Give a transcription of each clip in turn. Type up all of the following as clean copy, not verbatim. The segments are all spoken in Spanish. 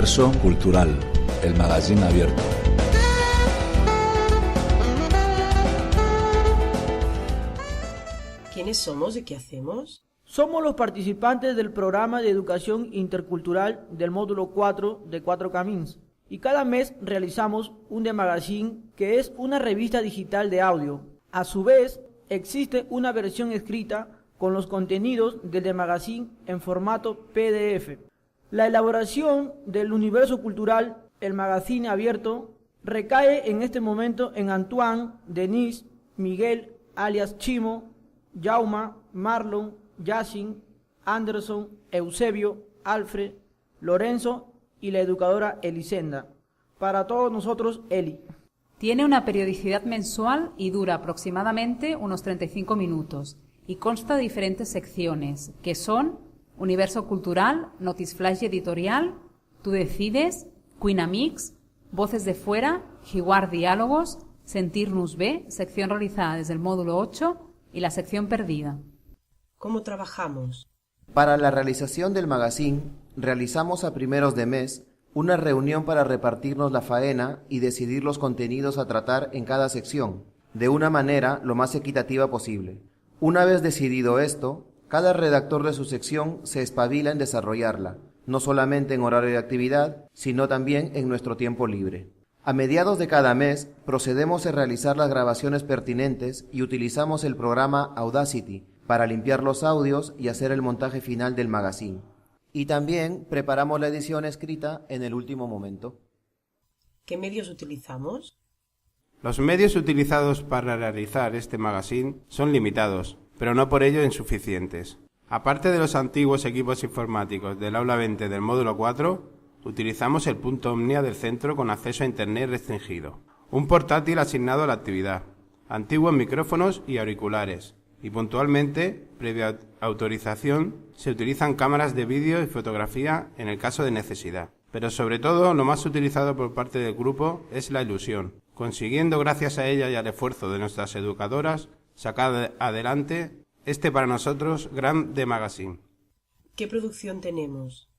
Universo Cultural, el magazine abierto. ¿Quiénes somos y qué hacemos? Somos los participantes del programa de educación intercultural del módulo 4 de Cuatro Camins y cada mes realizamos un The Magazine, que es una revista digital de audio. A su vez, existe una versión escrita con los contenidos del The Magazine en formato PDF. La elaboración del universo cultural, el magazine abierto, recae en este momento en Antoine, Denise, Miguel, alias Chimo, Jauma, Marlon, Yacine, Anderson, Eusebio, Alfred, Lorenzo y la educadora Elisenda. Para todos nosotros, Eli. Tiene una periodicidad mensual y dura aproximadamente unos 35 minutos y consta de diferentes secciones, que son Universo Cultural, Notice Flash Editorial, Tú Decides, Quinamix, Voces de Fuera, Jiguar Diálogos, Sentirnos B, sección realizada desde el módulo 8 y la sección perdida. ¿Cómo trabajamos? Para la realización del magazine, realizamos a primeros de mes una reunión para repartirnos la faena y decidir los contenidos a tratar en cada sección, de una manera lo más equitativa posible. Una vez decidido esto, cada redactor de su sección se espabila en desarrollarla, no solamente en horario de actividad, sino también en nuestro tiempo libre. A mediados de cada mes procedemos a realizar las grabaciones pertinentes y utilizamos el programa Audacity para limpiar los audios y hacer el montaje final del magazine. Y también preparamos la edición escrita en el último momento. ¿Qué medios utilizamos? Los medios utilizados para realizar este magazine son limitados, pero no por ello insuficientes. Aparte de los antiguos equipos informáticos del aula 20 del módulo 4, utilizamos el punto Omnia del centro con acceso a internet restringido, un portátil asignado a la actividad, antiguos micrófonos y auriculares, y puntualmente, previa autorización, se utilizan cámaras de vídeo y fotografía en el caso de necesidad. Pero sobre todo, lo más utilizado por parte del grupo es la ilusión, consiguiendo gracias a ella y al esfuerzo de nuestras educadoras sacar adelante este para nosotros gran The Magazine. ¿Qué producción tenemos?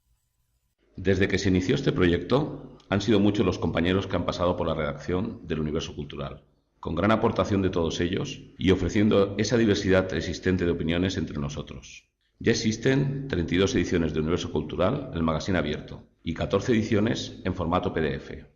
Desde que se inició este proyecto, han sido muchos los compañeros que han pasado por la redacción del Universo Cultural, con gran aportación de todos ellos y ofreciendo esa diversidad existente de opiniones entre nosotros. Ya existen 32 ediciones de Universo Cultural, el magazine abierto, y 14 ediciones en formato PDF.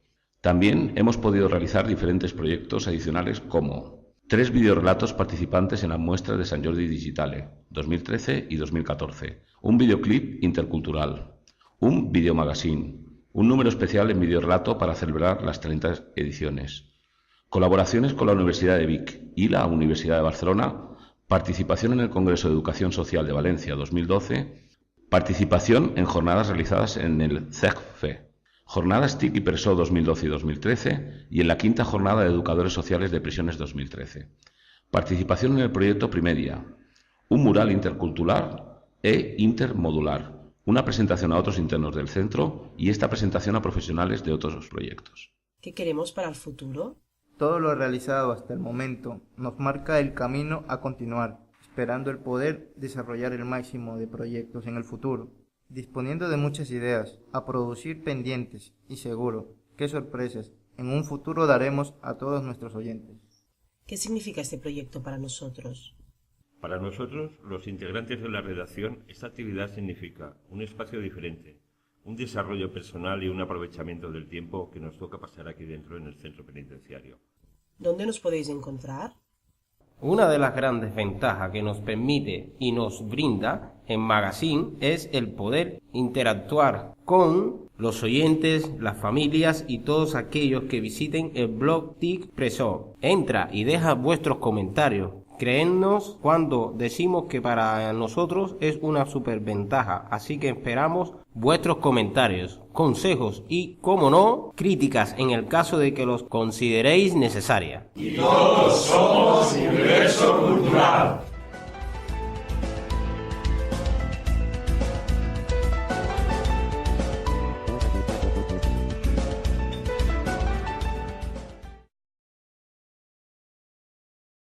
También hemos podido realizar diferentes proyectos adicionales como 3 videorelatos participantes en las muestras de Sant Jordi Digitale, 2013 y 2014, un videoclip intercultural, un videomagazine, un número especial en videorelato para celebrar las 30 ediciones, colaboraciones con la Universidad de Vic y la Universidad de Barcelona, participación en el Congreso de Educación Social de Valencia 2012, participación en jornadas realizadas en el CEGFE, jornadas TIC y PRESO 2012 y 2013 y en la 5ª Jornada de Educadores Sociales de Prisiones 2013, participación en el proyecto Primedia, un mural intercultural e intermodular, una presentación a otros internos del centro y esta presentación a profesionales de otros proyectos. ¿Qué queremos para el futuro? Todo lo realizado hasta el momento nos marca el camino a continuar, esperando el poder desarrollar el máximo de proyectos en el futuro, disponiendo de muchas ideas, a producir pendientes y seguro qué sorpresas en un futuro daremos a todos nuestros oyentes. ¿Qué significa este proyecto para nosotros? Para nosotros, los integrantes de la redacción, esta actividad significa un espacio diferente, un desarrollo personal y un aprovechamiento del tiempo que nos toca pasar aquí dentro en el centro penitenciario. ¿Dónde nos podéis encontrar? Una de las grandes ventajas que nos permite y nos brinda en Magazine es el poder interactuar con los oyentes, las familias y todos aquellos que visiten el blog TIC PRESO. Entra y deja vuestros comentarios. Créennos cuando decimos que para nosotros es una superventaja, así que esperamos vuestros comentarios, consejos y, como no, críticas en el caso de que los consideréis necesarias. Y todos somos Universo Cultural.